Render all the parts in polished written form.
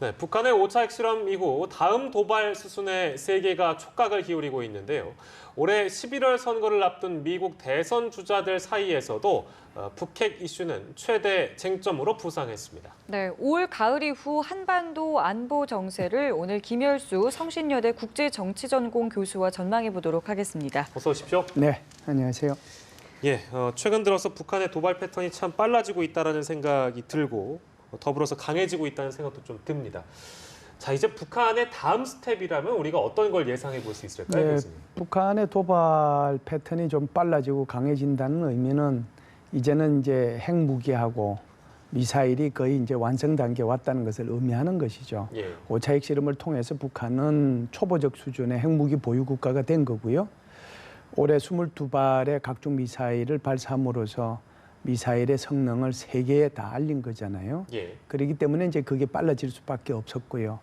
네, 북한의 5차 핵실험 이후 다음 도발 수순에 세계가 촉각을 기울이고 있는데요. 올해 11월 선거를 앞둔 미국 대선 주자들 사이에서도 북핵 이슈는 최대 쟁점으로 부상했습니다. 네, 올 가을 이후 한반도 안보 정세를 오늘 김열수 성신여대 국제정치전공 교수와 전망해 보도록 하겠습니다. 어서 오십시오. 네, 안녕하세요. 예, 최근 들어서 북한의 도발 패턴이 참 빨라지고 있다는 생각이 들고 더불어서 강해지고 있다는 생각도 좀 듭니다. 자, 이제 북한의 다음 스텝이라면 우리가 어떤 걸 예상해 볼 수 있을까요, 네, 교수님? 북한의 도발 패턴이 좀 빨라지고 강해진다는 의미는 이제는 이제 핵무기하고 미사일이 거의 이제 완성 단계에 왔다는 것을 의미하는 것이죠. 예. 5차 핵실험을 통해서 북한은 초보적 수준의 핵무기 보유 국가가 된 거고요. 올해 22발의 각종 미사일을 발사함으로써 미사일의 성능을 세계에 다 알린 거잖아요. 예. 그렇기 때문에 이제 그게 빨라질 수밖에 없었고요.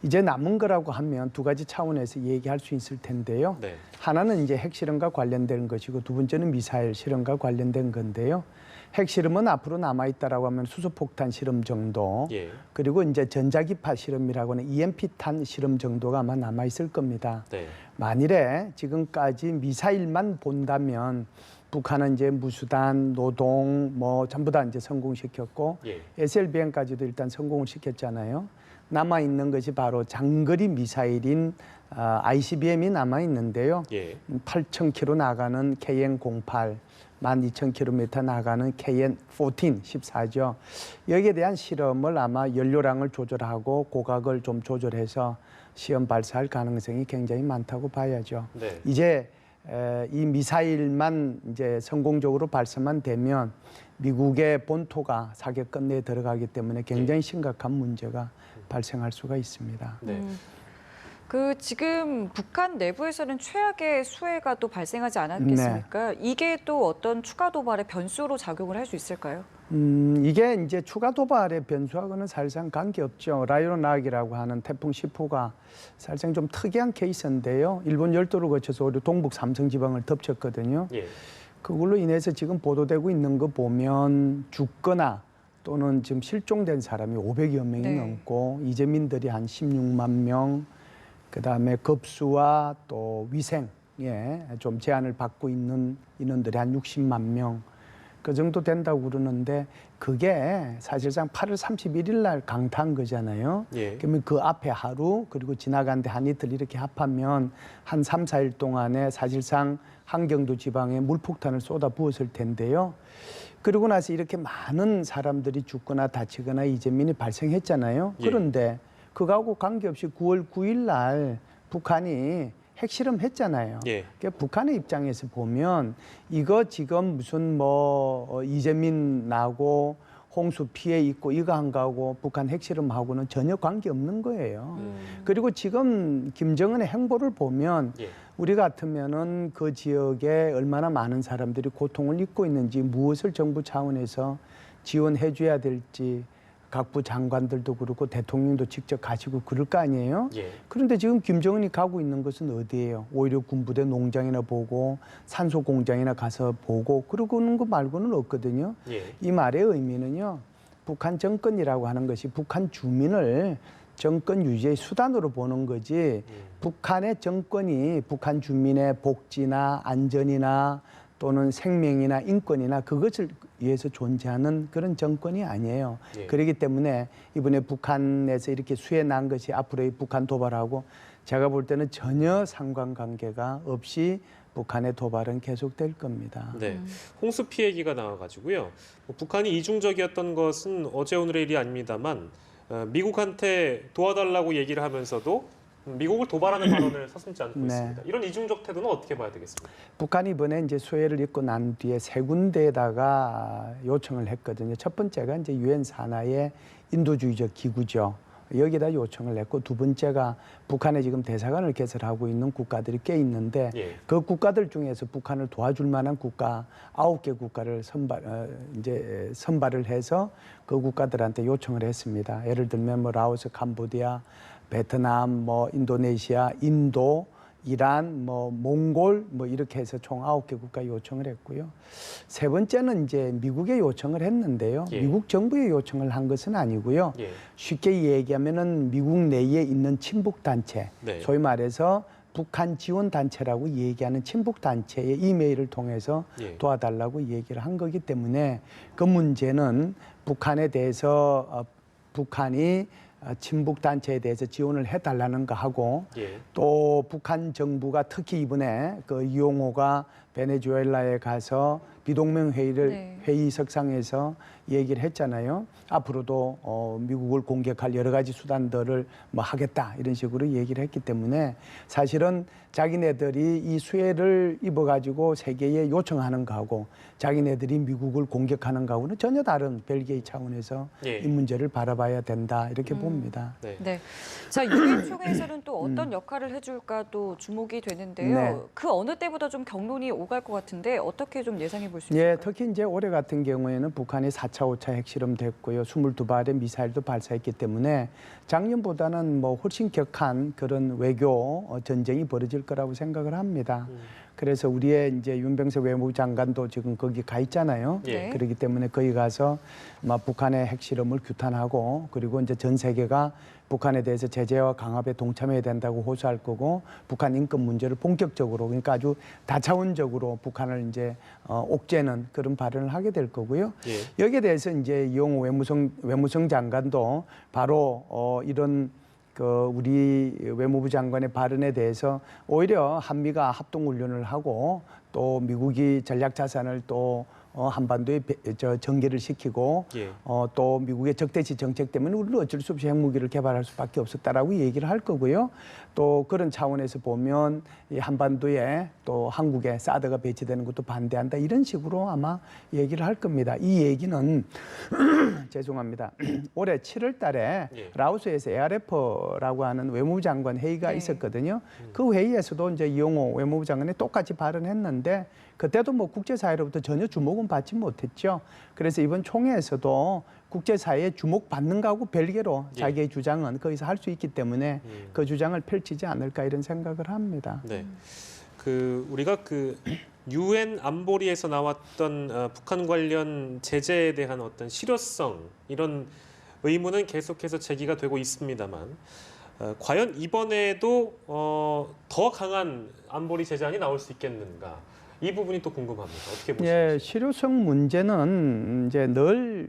이제 남은 거라고 하면 두 가지 차원에서 얘기할 수 있을 텐데요. 네. 하나는 이제 핵실험과 관련된 것이고 두 번째는 미사일 실험과 관련된 건데요. 핵실험은 앞으로 남아있다라고 하면 수소폭탄 실험 정도, 예. 그리고 이제 전자기파 실험이라고 하는 EMP탄 실험 정도가 아마 남아있을 겁니다. 네. 만일에 지금까지 미사일만 본다면 북한은 이제 무수단, 노동 뭐 전부 다 이제 성공시켰고 예. SLBM까지도 일단 성공을 시켰잖아요. 남아 있는 것이 바로 장거리 미사일인 ICBM이 남아 있는데요. 예. 8,000km 나가는 KN-08, 12,000km 나가는 KN-14, 14죠. 여기에 대한 실험을 아마 연료량을 조절하고 고각을 좀 조절해서 시험 발사할 가능성이 굉장히 많다고 봐야죠. 네. 이제 이 미사일만 이제 성공적으로 발사만 되면 미국의 본토가 사격권 내에 들어가기 때문에 굉장히 심각한 문제가 발생할 수가 있습니다. 네. 지금 북한 내부에서는 최악의 수해가 또 발생하지 않았겠습니까? 이게 또 어떤 추가 도발의 변수로 작용을 할 수 있을까요? 이게 이제 추가 도발의 변수하고는 사실상 관계없죠. 라이오낙이라고 하는 태풍 10호가 사실상 좀 특이한 케이스인데요. 일본 열도를 거쳐서 오히려 동북 삼성 지방을 덮쳤거든요. 예. 그걸로 인해서 지금 보도되고 있는 거 보면 죽거나 또는 지금 실종된 사람이 500여 명이 네. 넘고 이재민들이 한 16만 명, 그다음에 급수와 또 위생에 좀 제한을 받고 있는 인원들이 한 60만 명. 그 정도 된다고 그러는데 그게 사실상 8월 31일 날 강타한 거잖아요. 예. 그러면 그 앞에 하루 그리고 지나간 데 한 이틀 이렇게 합하면 한 3, 4일 동안에 사실상 한경도 지방에 물폭탄을 쏟아 부었을 텐데요. 그러고 나서 이렇게 많은 사람들이 죽거나 다치거나 이재민이 발생했잖아요. 예. 그런데 그거하고 관계없이 9월 9일 날 북한이 핵실험 했잖아요. 예. 그러니까 북한의 입장에서 보면 이거 지금 무슨 뭐 이재민 나고 홍수 피해 있고 이거 한 거하고 북한 핵실험하고는 전혀 관계없는 거예요. 그리고 지금 김정은의 행보를 보면 예. 우리 같으면은 그 지역에 얼마나 많은 사람들이 고통을 입고 있는지 무엇을 정부 차원에서 지원해 줘야 될지 각부 장관들도 그렇고 대통령도 직접 가시고 그럴 거 아니에요? 예. 그런데 지금 김정은이 가고 있는 것은 어디예요? 오히려 군부대 농장이나 보고 산소 공장이나 가서 보고 그러고는 거 말고는 없거든요. 예. 이 말의 의미는요. 북한 정권이라고 하는 것이 북한 주민을 정권 유지의 수단으로 보는 거지 북한의 정권이 북한 주민의 복지나 안전이나 또는 생명이나 인권이나 그것을 위해서 존재하는 그런 정권이 아니에요. 예. 그렇기 때문에 이번에 북한에서 이렇게 수해 난 것이 앞으로의 북한 도발하고 제가 볼 때는 전혀 상관관계가 없이 북한의 도발은 계속될 겁니다. 네. 홍수 피해기가 나와가지고요. 북한이 이중적이었던 것은 어제 오늘의 일이 아닙니다만 미국한테 도와달라고 얘기를 하면서도 미국을 도발하는 발언을 서슴지 않고 네. 있습니다. 이런 이중적 태도는 어떻게 봐야 되겠습니까? 북한이 이번에 이제 수해를 입고 난 뒤에 세 군데에다가 요청을 했거든요. 첫 번째가 이제 유엔 산하의 인도주의적 기구죠. 여기다 요청을 했고 두 번째가 북한에 지금 대사관을 개설하고 있는 국가들이 꽤 있는데 예. 그 국가들 중에서 북한을 도와줄 만한 국가 9개 국가를 선발을 해서 그 국가들한테 요청을 했습니다. 예를 들면 뭐 라오스, 캄보디아, 베트남, 뭐 인도네시아, 인도 이란, 몽골 이렇게 해서 총 9개 국가 요청을 했고요. 세 번째는 이제 미국에 요청을 했는데요. 예. 미국 정부에 요청을 한 것은 아니고요. 예. 쉽게 얘기하면은 미국 내에 있는 친북 단체, 네. 소위 말해서 북한 지원 단체라고 얘기하는 친북 단체의 이메일을 통해서 예. 도와달라고 얘기를 한 거기 때문에 그 문제는 북한에 대해서 북한이 친북 단체에 대해서 지원을 해달라는 거 하고 예. 또 북한 정부가 특히 이번에 그 이용호가 베네수엘라에 가서 비동맹 회의를 네. 회의석상에서 얘기를 했잖아요. 앞으로도 미국을 공격할 여러 가지 수단들을 하겠다 이런 식으로 얘기를 했기 때문에 사실은 자기네들이 이 수혜를 입어가지고 세계에 요청하는 거하고 자기네들이 미국을 공격하는 거하고는 전혀 다른 별개의 차원에서 예. 이 문제를 바라봐야 된다 이렇게 봅니다. 네. 네. 자, 유엔 총회에서는 또 어떤 역할을 해줄까 또 주목이 되는데요. 네. 그 어느 때보다 좀 경론이 오갈 것 같은데 어떻게 좀 예상해 볼 수 있을까요? 예, 특히 이제 올해 같은 경우에는 북한이 4차, 5차 핵실험 됐고요. 22발의 미사일도 발사했기 때문에 작년보다는 훨씬 격한 그런 외교 전쟁이 벌어질 거라고 생각을 합니다. 그래서 우리의 이제 윤병석 외무부 장관도 지금 거기 가 있잖아요. 예. 그렇기 때문에 거기 가서 북한의 핵실험을 규탄하고 그리고 이제 전 세계가 북한에 대해서 제재와 강압에 동참해야 된다고 호소할 거고 북한 인권 문제를 본격적으로 그러니까 아주 다차원적으로 북한을 이제 옥죄는 그런 발언을 하게 될 거고요. 예. 여기에 대해서 이제 이용호 외무성 장관도 바로 이런 그 우리 외무부 장관의 발언에 대해서 오히려 한미가 합동훈련을 하고 또 미국이 전략 자산을 또 한반도에 전개를 시키고 예. 또 미국의 적대시 정책 때문에 우리는 어쩔 수 없이 핵무기를 개발할 수밖에 없었다라고 얘기를 할 거고요. 또 그런 차원에서 보면 이 한반도에 또 한국에 사드가 배치되는 것도 반대한다 이런 식으로 아마 얘기를 할 겁니다. 이 얘기는 죄송합니다. 올해 7월 달에 예. 라오스에서 ARF라고 하는 외무부 장관 회의가 네. 있었거든요. 그 회의에서도 이제 이용호 외무부 장관이 똑같이 발언했는데 그때도 국제사회로부터 전혀 주목은 받지 못했죠. 그래서 이번 총회에서도 국제사회에 주목받는 거하고 별개로 예. 자기의 주장은 거기서 할 수 있기 때문에 그 주장을 펼치지 않을까 이런 생각을 합니다. 네. 우리가 유엔 안보리에서 나왔던 북한 관련 제재에 대한 어떤 실효성 이런 의문은 계속해서 제기가 되고 있습니다만 과연 이번에도 더 강한 안보리 제재안이 나올 수 있겠는가? 이 부분이 또 궁금합니다. 어떻게 보십니까? 예, 실효성 문제는 이제 늘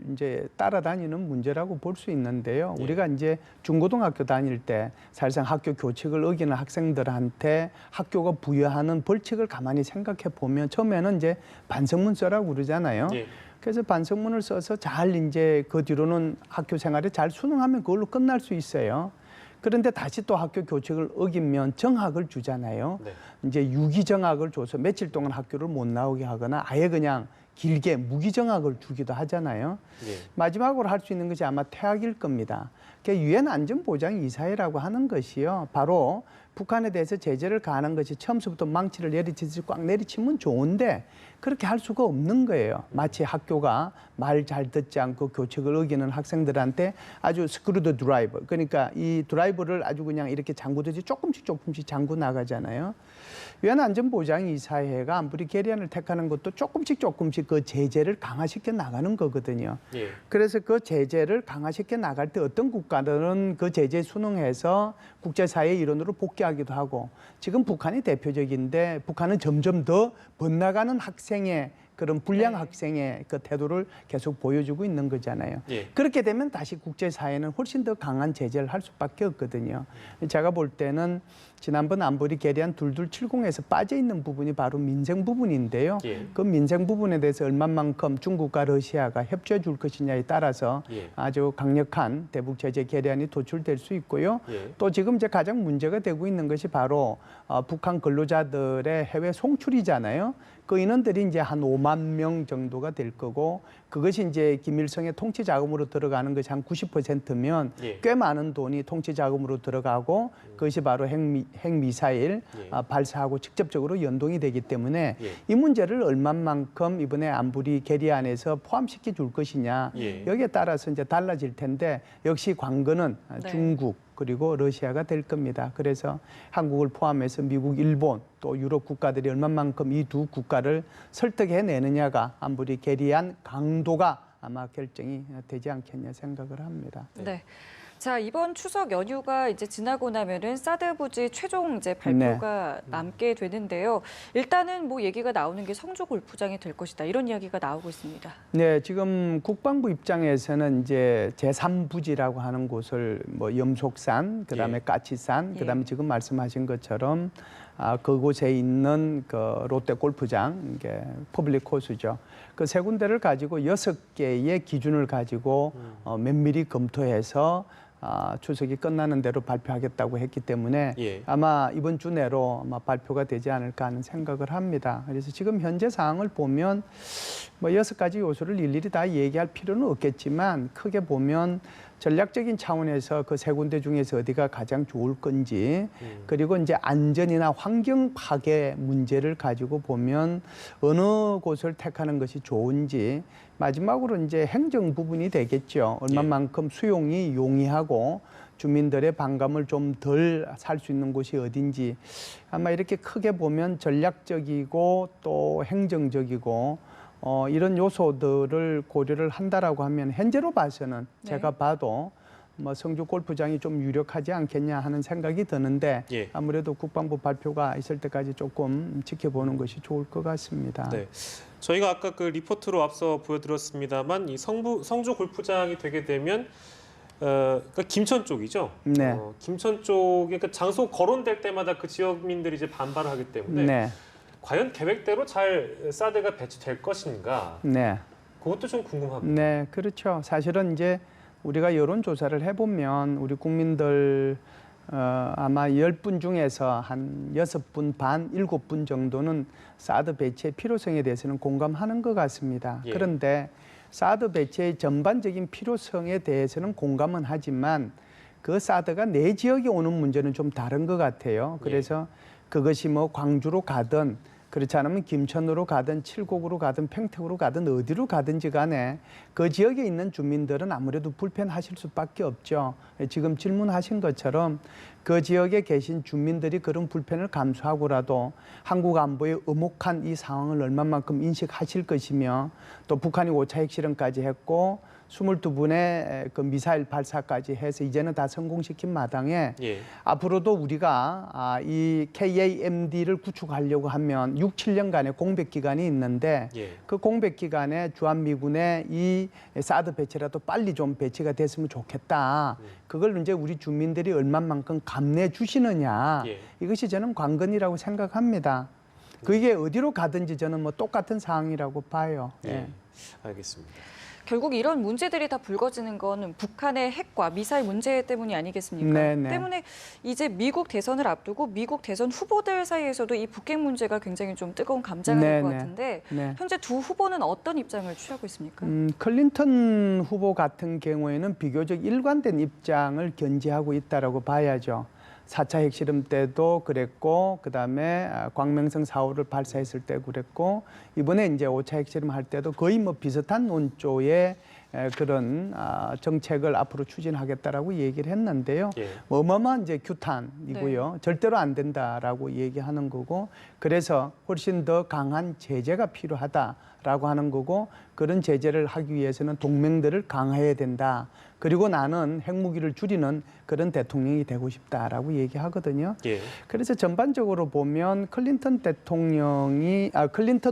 따라다니는 문제라고 볼 수 있는데요. 예. 우리가 이제 중고등학교 다닐 때 사실상 학교 교칙을 어기는 학생들한테 학교가 부여하는 벌칙을 가만히 생각해 보면 처음에는 이제 반성문 써라고 그러잖아요. 예. 그래서 반성문을 써서 잘 이제 그 뒤로는 학교 생활에 잘 순응하면 그걸로 끝날 수 있어요. 그런데 다시 또 학교 교칙을 어기면 정학을 주잖아요. 네. 이제 유기정학을 줘서 며칠 동안 학교를 못 나오게 하거나 아예 그냥 길게 무기정학을 주기도 하잖아요. 예. 마지막으로 할 수 있는 것이 아마 퇴학일 겁니다. 유엔 안전보장이사회라고 하는 것이요. 바로 북한에 대해서 제재를 가하는 것이 처음부터 망치를 내리치듯이 꽉 내리치면 좋은데 그렇게 할 수가 없는 거예요. 마치 학교가 말 잘 듣지 않고 교칙을 어기는 학생들한테 아주 스크루드 드라이버, 그러니까 이 드라이버를 아주 그냥 이렇게 잠그듯이 조금씩 잠그 나가잖아요. 유엔 안전보장이사회가 안보리 결의안을 택하는 것도 조금씩 그 제재를 강화시켜 나가는 거거든요. 예. 그래서 그 제재를 강화시켜 나갈 때 어떤 국가들은 그 제재에 순응해서 국제사회의 일원으로 복귀하기도 하고 지금 북한이 대표적인데 북한은 점점 더 번나가는 학생의 그런 불량 학생의 그 태도를 계속 보여주고 있는 거잖아요. 예. 그렇게 되면 다시 국제사회는 훨씬 더 강한 제재를 할 수밖에 없거든요. 제가 볼 때는 지난번 안보리 결의안 2270에서 빠져 있는 부분이 바로 민생 부분인데요. 예. 그 민생 부분에 대해서 얼마만큼 중국과 러시아가 협조해 줄 것이냐에 따라서 예. 아주 강력한 대북 제재 결의안이 도출될 수 있고요. 예. 또 지금 이제 가장 문제가 되고 있는 것이 바로 북한 근로자들의 해외 송출이잖아요. 그 인원들이 이제 한 5만 명 정도가 될 거고 그것이 이제 김일성의 통치 자금으로 들어가는 것이 한 90%면 예. 꽤 많은 돈이 통치 자금으로 들어가고 그것이 바로 핵미사일 예. 발사하고 직접적으로 연동이 되기 때문에 예. 이 문제를 얼마만큼 이번에 안보리 결의안에서 포함시켜 줄 것이냐 예. 여기에 따라서 이제 달라질 텐데 역시 관건은 네. 중국 그리고 러시아가 될 겁니다. 그래서 한국을 포함해서 미국, 일본 또 유럽 국가들이 얼마만큼 이 두 국가를 설득해내느냐가 안보리 결의안 강도가 아마 결정이 되지 않겠냐 생각을 합니다. 네. 자, 이번 추석 연휴가 이제 지나고 나면은 사드 부지 최종 이제 발표가 남게 되는데요. 일단은 뭐 얘기가 나오는 게 성주 골프장이 될 것이다. 이런 이야기가 나오고 있습니다. 네, 지금 국방부 입장에서는 이제 제3부지라고 하는 곳을 뭐 염속산, 그다음에 예. 까치산, 예. 그다음에 지금 말씀하신 것처럼 그곳에 있는 그 롯데 골프장, 이게 퍼블릭 코스죠. 그 세 군데를 가지고 6개의 기준을 가지고 면밀히 검토해서 추석이 끝나는 대로 발표하겠다고 했기 때문에 예. 아마 이번 주 내로 아마 발표가 되지 않을까 하는 생각을 합니다. 그래서 지금 현재 상황을 보면 뭐 6가지 요소를 일일이 다 얘기할 필요는 없겠지만 크게 보면 전략적인 차원에서 그 세 군데 중에서 어디가 가장 좋을 건지 그리고 이제 안전이나 환경 파괴 문제를 가지고 보면 어느 곳을 택하는 것이 좋은지 마지막으로 이제 행정 부분이 되겠죠. 얼마만큼 수용이 용이하고 주민들의 반감을 좀 덜 살 수 있는 곳이 어딘지 아마 이렇게 크게 보면 전략적이고 또 행정적이고 이런 요소들을 고려를 한다라고 하면 현재로 봐서는 제가 봐도 뭐 성주 골프장이 좀 유력하지 않겠냐 하는 생각이 드는데 예. 아무래도 국방부 발표가 있을 때까지 조금 지켜보는 것이 좋을 것 같습니다. 네. 저희가 아까 그 리포트로 앞서 보여드렸습니다만 이 성주 골프장이 되게 되면 그러니까 김천 쪽이죠. 네. 김천 쪽에 그 장소 거론될 때마다 그 지역민들이 이제 반발을 하기 때문에 네. 과연 계획대로 잘 사드가 배치될 것인가? 네. 그것도 좀 궁금합니다. 네, 그렇죠. 사실은 이제 우리가 여론 조사를 해보면 우리 국민들 아마 10분 중에서 한 6분 반, 7분 정도는 사드 배치의 필요성에 대해서는 공감하는 것 같습니다. 예. 그런데 사드 배치의 전반적인 필요성에 대해서는 공감은 하지만 그 사드가 내 지역에 오는 문제는 좀 다른 것 같아요. 그래서 그것이 뭐 광주로 가든 그렇지 않으면 김천으로 가든 칠곡으로 가든 평택으로 가든 어디로 가든지 간에 그 지역에 있는 주민들은 아무래도 불편하실 수밖에 없죠. 지금 질문하신 것처럼 그 지역에 계신 주민들이 그런 불편을 감수하고라도 한국 안보의 엄혹한 이 상황을 얼마만큼 인식하실 것이며 또 북한이 5차 핵실험까지 했고 22분의 그 미사일 발사까지 해서 이제는 다 성공시킨 마당에 예. 앞으로도 우리가 이 KAMD를 구축하려고 하면 6, 7년간의 공백 기간이 있는데 예. 그 공백 기간에 주한미군의 이 사드 배치라도 빨리 좀 배치가 됐으면 좋겠다. 그걸 이제 우리 주민들이 얼마만큼 감내해 주시느냐. 예. 이것이 저는 관건이라고 생각합니다. 그게 어디로 가든지 저는 뭐 똑같은 상황이라고 봐요. 예. 알겠습니다. 결국 이런 문제들이 다 불거지는 건 북한의 핵과 미사일 문제 때문이 아니겠습니까? 네네. 때문에 이제 미국 대선을 앞두고 미국 대선 후보들 사이에서도 이 북핵 문제가 굉장히 좀 뜨거운 감자가 될 것 네네. 같은데 네. 현재 두 후보는 어떤 입장을 취하고 있습니까? 클린턴 후보 같은 경우에는 비교적 일관된 입장을 견지하고 있다라고 봐야죠. 4차 핵실험 때도 그랬고 그다음에 광명성 4호를 발사했을 때 그랬고 이번에 이제 5차 핵실험 할 때도 거의 뭐 비슷한 논조의 그런 정책을 앞으로 추진하겠다라고 얘기를 했는데요. 예. 어마어마한 이제 규탄이고요. 절대로 안 된다라고 얘기하는 거고 그래서 훨씬 더 강한 제재가 필요하다라고 하는 거고 그런 제재를 하기 위해서는 동맹들을 강화해야 된다. 그리고 나는 핵무기를 줄이는 그런 대통령이 되고 싶다라고 얘기하거든요. 예. 그래서 전반적으로 보면 클린턴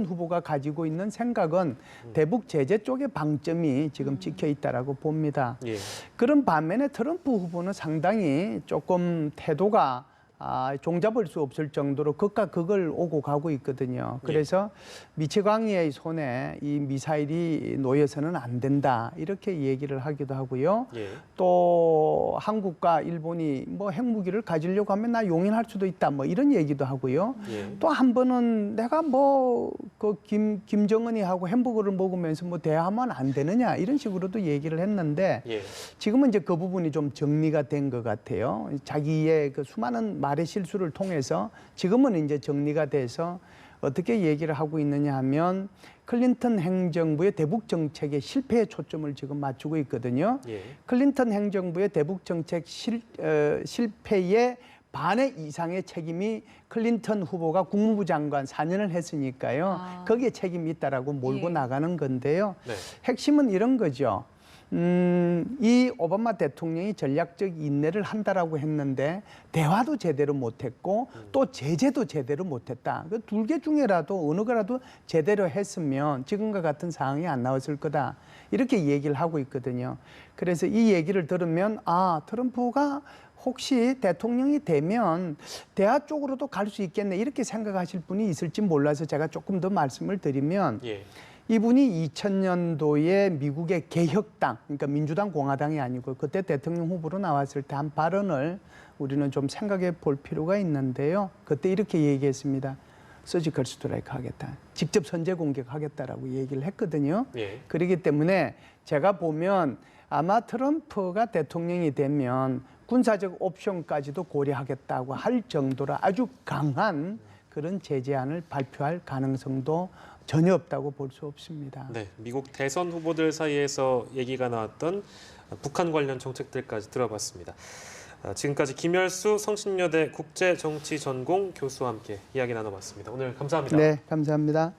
후보가 가지고 있는 생각은 대북 제재 쪽의 방점이 지금 찍혀 있다라고 봅니다. 예. 그런 반면에 트럼프 후보는 상당히 조금 태도가 종잡을 수 없을 정도로 극과 극을 오고 가고 있거든요. 그래서 미치광이의 손에 이 미사일이 놓여서는 안 된다 이렇게 얘기를 하기도 하고요. 예. 또 한국과 일본이 뭐 핵무기를 가지려고 하면 나 용인할 수도 있다 뭐 이런 얘기도 하고요. 예. 또 한 번은 내가 뭐 그 김정은이 하고 햄버거를 먹으면서 뭐 대화하면 안 되느냐 이런 식으로도 얘기를 했는데 예. 지금은 이제 그 부분이 좀 정리가 된 것 같아요. 자기의 그 수많은 말의 실수를 통해서 지금은 이제 정리가 돼서 어떻게 얘기를 하고 있느냐 하면 클린턴 행정부의 대북 정책의 실패에 초점을 지금 맞추고 있거든요. 예. 클린턴 행정부의 대북 정책 실패의 반의 이상의 책임이 클린턴 후보가 국무부 장관 4년을 했으니까요. 거기에 책임이 있다라고 몰고 예. 나가는 건데요. 네. 핵심은 이런 거죠. 이 오바마 대통령이 전략적 인내를 한다라고 했는데 대화도 제대로 못했고 또 제재도 제대로 못했다. 그 둘 개 중에라도 어느 거라도 제대로 했으면 지금과 같은 상황이 안 나왔을 거다. 이렇게 얘기를 하고 있거든요. 그래서 이 얘기를 들으면 트럼프가 혹시 대통령이 되면 대화 쪽으로도 갈 수 있겠네 이렇게 생각하실 분이 있을지 몰라서 제가 조금 더 말씀을 드리면 예. 이분이 2000년도에 미국의 개혁당, 그러니까 민주당 공화당이 아니고 그때 대통령 후보로 나왔을 때 한 발언을 우리는 좀 생각해 볼 필요가 있는데요. 그때 이렇게 얘기했습니다. 서지컬 스트라이크 하겠다. 직접 선제 공격하겠다라고 얘기를 했거든요. 예. 그렇기 때문에 제가 보면 아마 트럼프가 대통령이 되면 군사적 옵션까지도 고려하겠다고 할 정도로 아주 강한 그런 제재안을 발표할 가능성도 전혀 없다고 볼 수 없습니다. 네, 미국 대선 후보들 사이에서 얘기가 나왔던 북한 관련 정책들까지 들어봤습니다. 지금까지 김열수 성신여대 국제정치전공 교수와 함께 이야기 나눠봤습니다. 오늘 감사합니다. 네, 감사합니다.